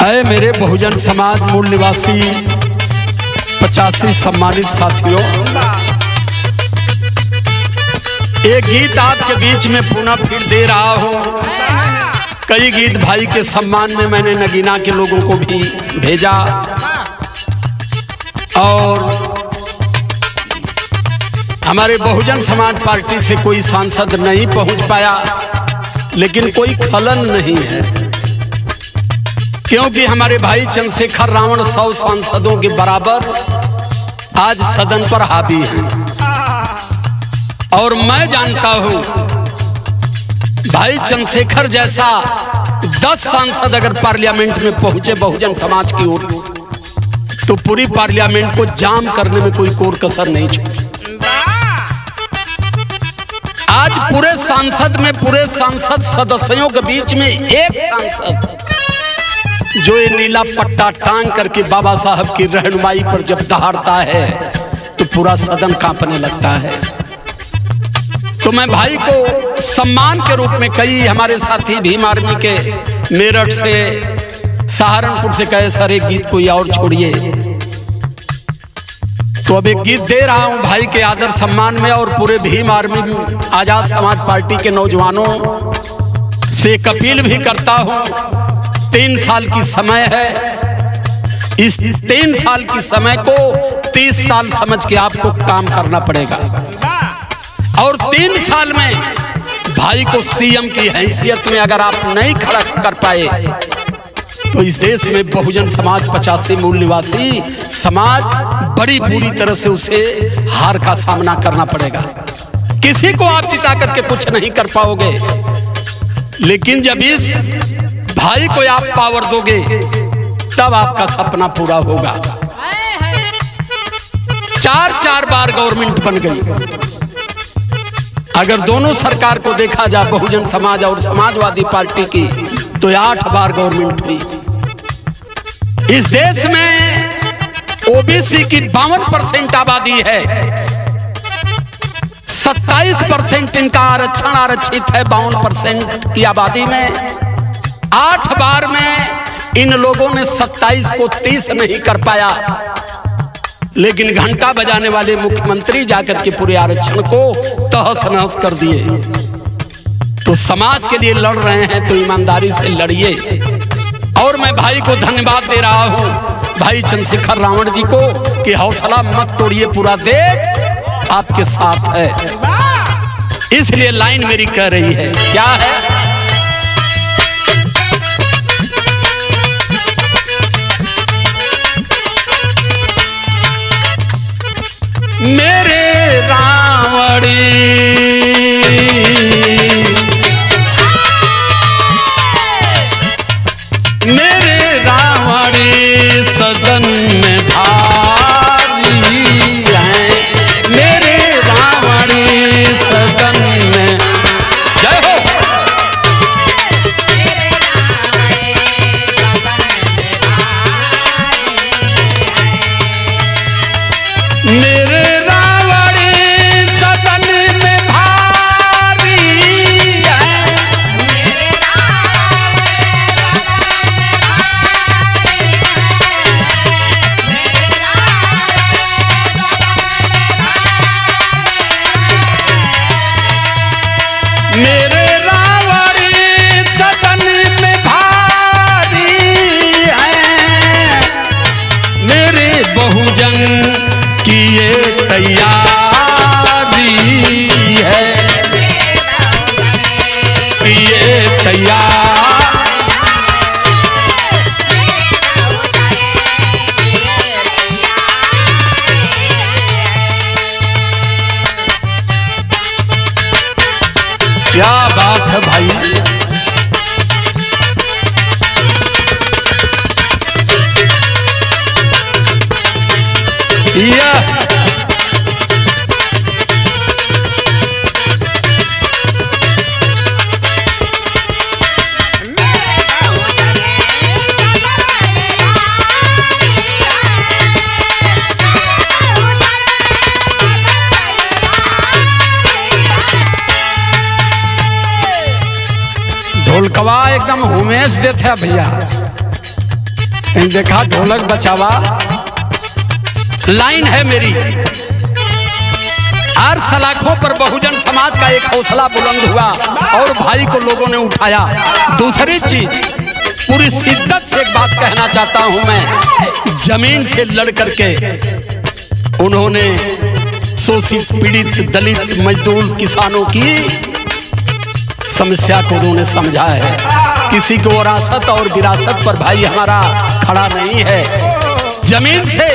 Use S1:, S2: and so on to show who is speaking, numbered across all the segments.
S1: है मेरे बहुजन समाज मूल निवासी 85 सम्मानित साथियों, एक गीत आपके बीच में पुनः फिर दे रहा हूँ। कई गीत भाई के सम्मान में मैंने नगीना के लोगों को भी भेजा और हमारे बहुजन समाज पार्टी से कोई सांसद नहीं पहुंच पाया, लेकिन कोई खलन नहीं है, क्योंकि हमारे भाई चंद्रशेखर रावण 100 सांसदों के बराबर आज सदन पर हावी हैं। और मैं जानता हूं भाई चंद्रशेखर जैसा 10 सांसद अगर पार्लियामेंट में पहुंचे बहुजन समाज की ओर, तो पूरी पार्लियामेंट को जाम करने में कोई कोर कसर नहीं छोड़ी। आज पूरे सांसद सदस्यों के बीच में एक सांसद जो ये नीला पट्टा टांग करके बाबा साहब की रहनुमाई पर जब दहाड़ता है तो पूरा सदन कांपने लगता है। तो मैं भाई को सम्मान के रूप में, कई हमारे साथी भीम आर्मी के मेरठ से, सहारनपुर से कहे सर एक गीत कोई और छोड़िए, तो अब एक गीत दे रहा हूं भाई के आदर सम्मान में। और पूरे भीम आर्मी आजाद समाज पार्टी के नौजवानों से एक अपील भी करता हूं। 3 साल की समय है, इस 3 साल की समय को 30 साल समझ के आपको काम करना पड़ेगा। और 3 साल में भाई को सीएम की हैसियत में अगर आप नहीं खड़ा कर पाए तो इस देश में बहुजन समाज 85 मूल निवासी समाज बड़ी बुरी तरह से उसे हार का सामना करना पड़ेगा। किसी को आप जिता करके कुछ नहीं कर पाओगे, लेकिन जब इस भाई को आप पावर दोगे तब आपका सपना पूरा होगा। 4 बार गवर्नमेंट बन गई। अगर दोनों सरकार को देखा जाए, बहुजन समाज और समाजवादी पार्टी की, तो 8 बार गवर्नमेंट हुई। इस देश में ओबीसी की 52% आबादी है, 27% इनका आरक्षण आरक्षित है। 52% की आबादी में 8 बार में इन लोगों ने 27 को 30 नहीं कर पाया, लेकिन घंटा बजाने वाले मुख्यमंत्री जाकर के पूरे आरक्षण को तहस नहस कर दिए। तो समाज के लिए लड़ रहे हैं तो ईमानदारी से लड़िए। और मैं भाई को धन्यवाद दे रहा हूं, भाई चंद्रशेखर रावण जी को, कि हौसला मत तोड़िए, पूरा देश आपके साथ है। इसलिए लाइन मेरी कह रही है, क्या है? मेरे रावणी सदन में भारी हैं, मेरे रावणी सदन में। जय हो। मेरे रावणी सदन में भारी हैं, मेरे रावणी सदन में भारी है, मेरे बहुजन की ये तैयारी है, कि ये तैयार। क्या बात है भाई। ढोलकवा एकदम उमेश देते भैया। देखा ढोलक बचावा लाइन है मेरी। हर सलाखों पर बहुजन समाज का एक हौसला बुलंद हुआ और भाई को लोगों ने उठाया। दूसरी चीज, पूरी शिद्दत से एक बात कहना चाहता हूं मैं, जमीन से लड़ करके उन्होंने शोषित, पीड़ित, दलित, मजदूर, किसानों की समस्या को उन्होंने समझा है। किसी को वरासत और विरासत पर भाई हमारा खड़ा नहीं है। जमीन से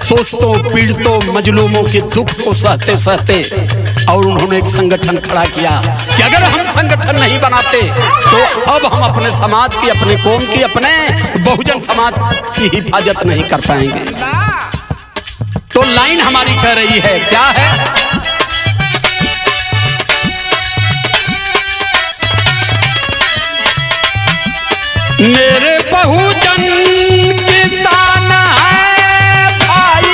S1: शोषितों, पीड़ितों, मजलूमों के दुख को सहते सहते और उन्होंने एक संगठन खड़ा किया कि अगर हम संगठन नहीं बनाते तो अब हम अपने समाज की, अपने कौम की, अपने बहुजन समाज की हिफाजत नहीं कर पाएंगे। तो लाइन हमारी कह रही है, क्या है? मेरे बहुजन किसान है भाई,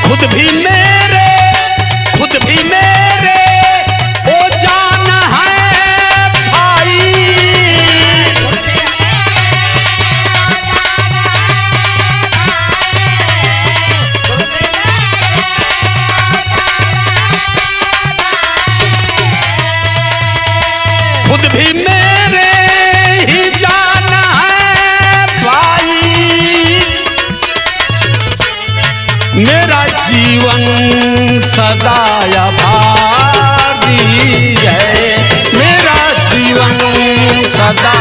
S1: खुद भी मेरे ओ जान है भाई। खुद भी मेरे ही जान है भाई। मेरा जीवन सदा आभारी है, मेरा जीवन सदा।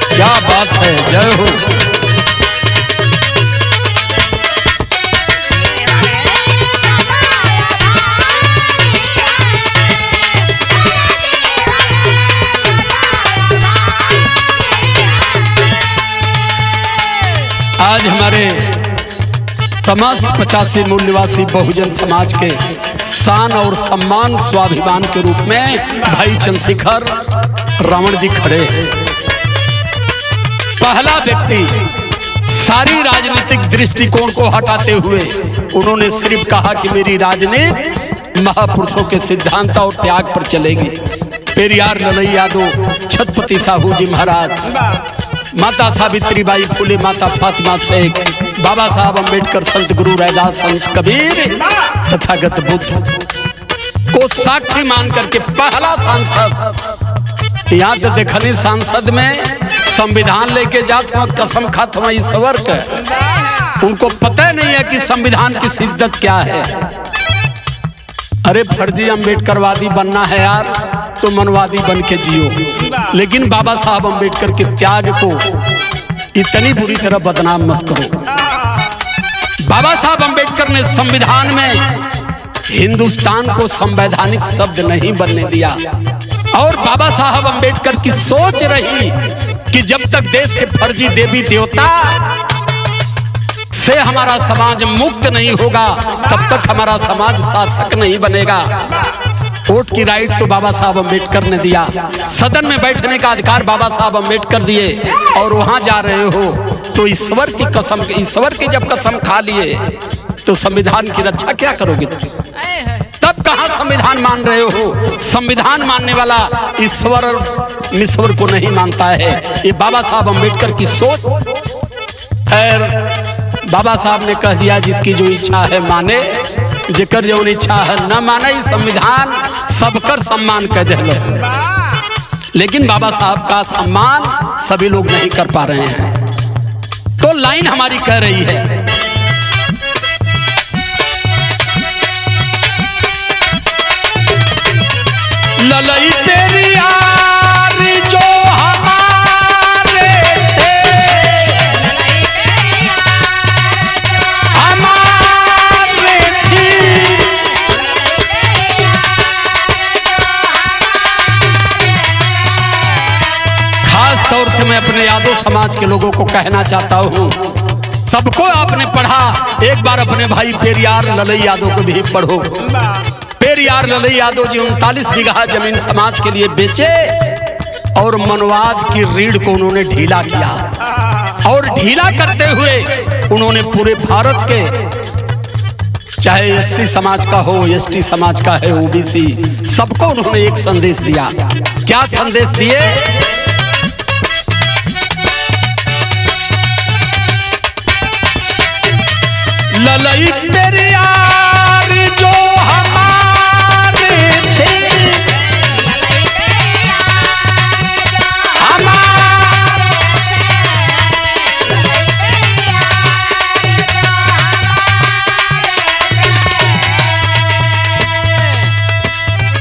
S1: क्या बात है, जय हो। आज हमारे समस्त 85 मूल निवासी बहुजन समाज के शान और सम्मान, स्वाभिमान के रूप में भाई चंद्रशेखर रावण जी खड़े हैं। पहला व्यक्ति सारी राजनीतिक दृष्टिकोण को हटाते हुए उन्होंने सिर्फ कहा कि मेरी राजनीति महापुरुषों के सिद्धांत और त्याग पर चलेगी। पेरियार ललई यादव, छत्रपति साहू जी महाराज, माता सावित्रीबाई फुले, माता फातिमा शेख, बाबा साहब अम्बेडकर, संत गुरु रैदास, संत कबीर, तथागत बुद्ध को साक्षी मान करके पहला सांसद। यहाँ तो देखली सांसद में संविधान लेके जात हुआ, कसम खात हुआ ईश्वर के, उनको पता नहीं है कि संविधान की शिद्दत क्या है। अरे फर्जी अम्बेडकरवादी बनना है यार तो मनवादी बन के जियो, लेकिन बाबा साहब अम्बेडकर के त्याग को इतनी बुरी तरह बदनाम मत करो। बाबा साहब अम्बेडकर ने संविधान में हिंदुस्तान को संवैधानिक शब्द नहीं बनने दिया और बाबा साहब अम्बेडकर की सोच रही कि जब तक देश के फर्जी देवी देवता से हमारा समाज मुक्त नहीं होगा तब तक हमारा समाज शासक नहीं बनेगा। वोट की राइट तो बाबा साहब अम्बेडकर ने दिया, सदन में बैठने का अधिकार बाबा साहब अम्बेडकर दिए, और वहां जा रहे हो तो ईश्वर की कसम, ईश्वर की जब कसम खा लिए तो संविधान की रक्षा क्या करोगे? तब कहां संविधान मान रहे हो? संविधान मानने वाला ईश्वर को नहीं मानता है। ये बाबा साहब अम्बेडकर की सोच है। बाबा साहब ने कह दिया जिसकी जो इच्छा है माने, जेकर जो इच्छा है न माने। संविधान सबकर सम्मान कह दे, लेकिन बाबा साहब का सम्मान सभी लोग नहीं कर पा रहे हैं। तो लाइन हमारी कह रही है, ललई तेरी यारी जो हमारे थे, हमारे थी, अपने यादव समाज के लोगों को कहना चाहता हूँ, सबको आपने पढ़ा, एक बार अपने भाई पेरियार ललई यादव को भी पढ़ो। पेरियार ललई यादव जी 39 बीघा जमीन समाज के लिए बेचे और मनवाद की रीढ़ को उन्होंने ढीला किया, और ढीला करते हुए उन्होंने पूरे भारत के, चाहे एससी समाज का हो, एसटी समाज का है, ओबीसी, सबको उन्होंने एक संदेश दिया। क्या संदेश दिए? ललई पेरियार जो हमारे थे,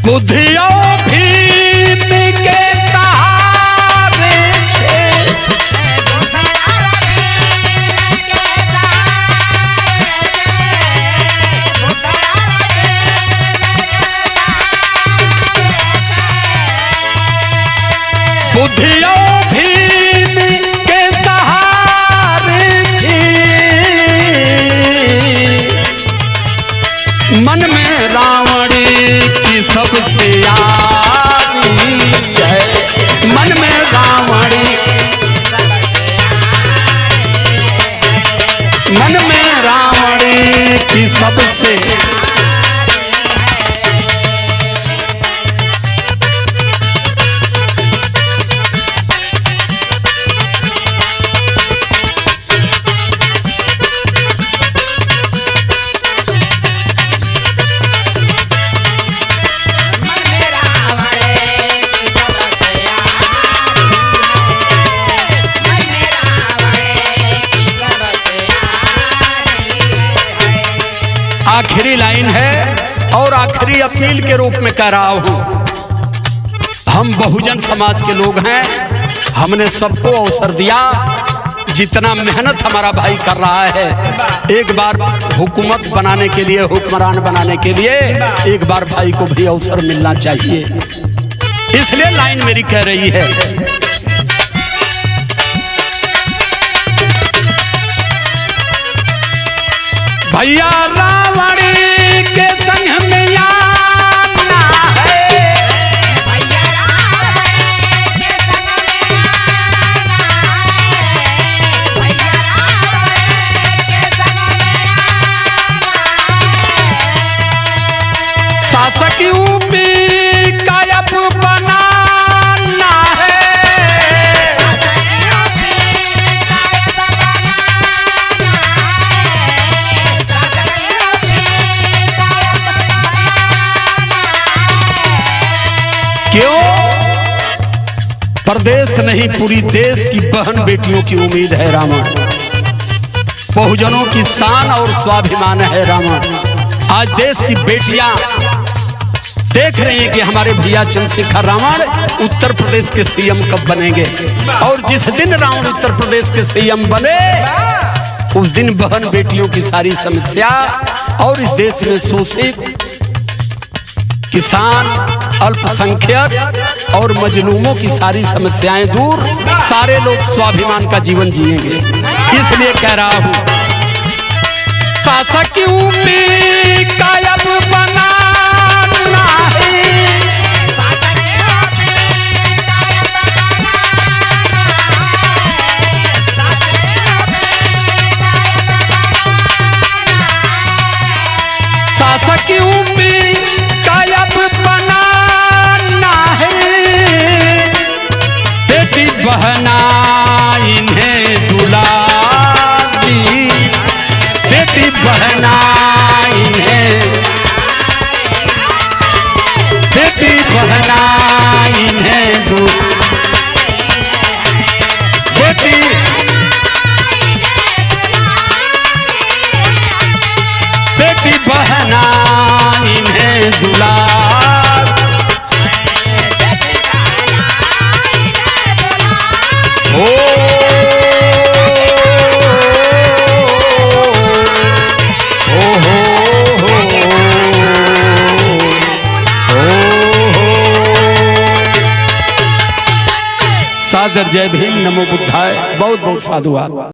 S1: बुद्धियों भीम के सहारे थे, बुद्धियों भीम के सहारे थी, मन में रावणी की सबसे यारी है, मन में रावणी, मन में रावणी की सबसे, आखिरी लाइन है और आखिरी अपील के रूप में कह रहा हूं, हम बहुजन समाज के लोग हैं, हमने सबको अवसर दिया, जितना मेहनत हमारा भाई कर रहा है, एक बार हुकूमत बनाने के लिए, हुक्मरान बनाने के लिए एक बार भाई को भी अवसर मिलना चाहिए। इसलिए लाइन मेरी कह रही है, भैया रावणी के संग में आना है, भैया रावणी के संग में आना है, भैया रावणी के संग में आना है, शासक यूपी का अब बनाना है, क्यों? प्रदेश नहीं, पूरी देश की बहन बेटियों की उम्मीद है रावण, बहुजनों की शान और स्वाभिमान है रावण। आज देश की बेटियां देख रही हैं कि हमारे भैया चंद्रशेखर रावण उत्तर प्रदेश के सीएम कब बनेंगे, और जिस दिन रावण उत्तर प्रदेश के सीएम बने उस दिन बहन बेटियों की सारी समस्या और इस देश में शोषित किसान, अल्पसंख्यक और मजलूमों की सारी समस्याएं दूर, सारे लोग स्वाभिमान का जीवन जिएंगे। इसलिए कह रहा हूं, शासक यूपी का अब बनाना है, शासक यूपी का अब बनाना है, बेटी बहना इन्हें दुलारी, बेटी बहना इन्हें, बेटी बहना इन्हें बेटी, बेटी बहना इन्हें दुलार, ओ सादर जय भीम, नमो बुद्धाय। बहुत बहुत साधुवाद।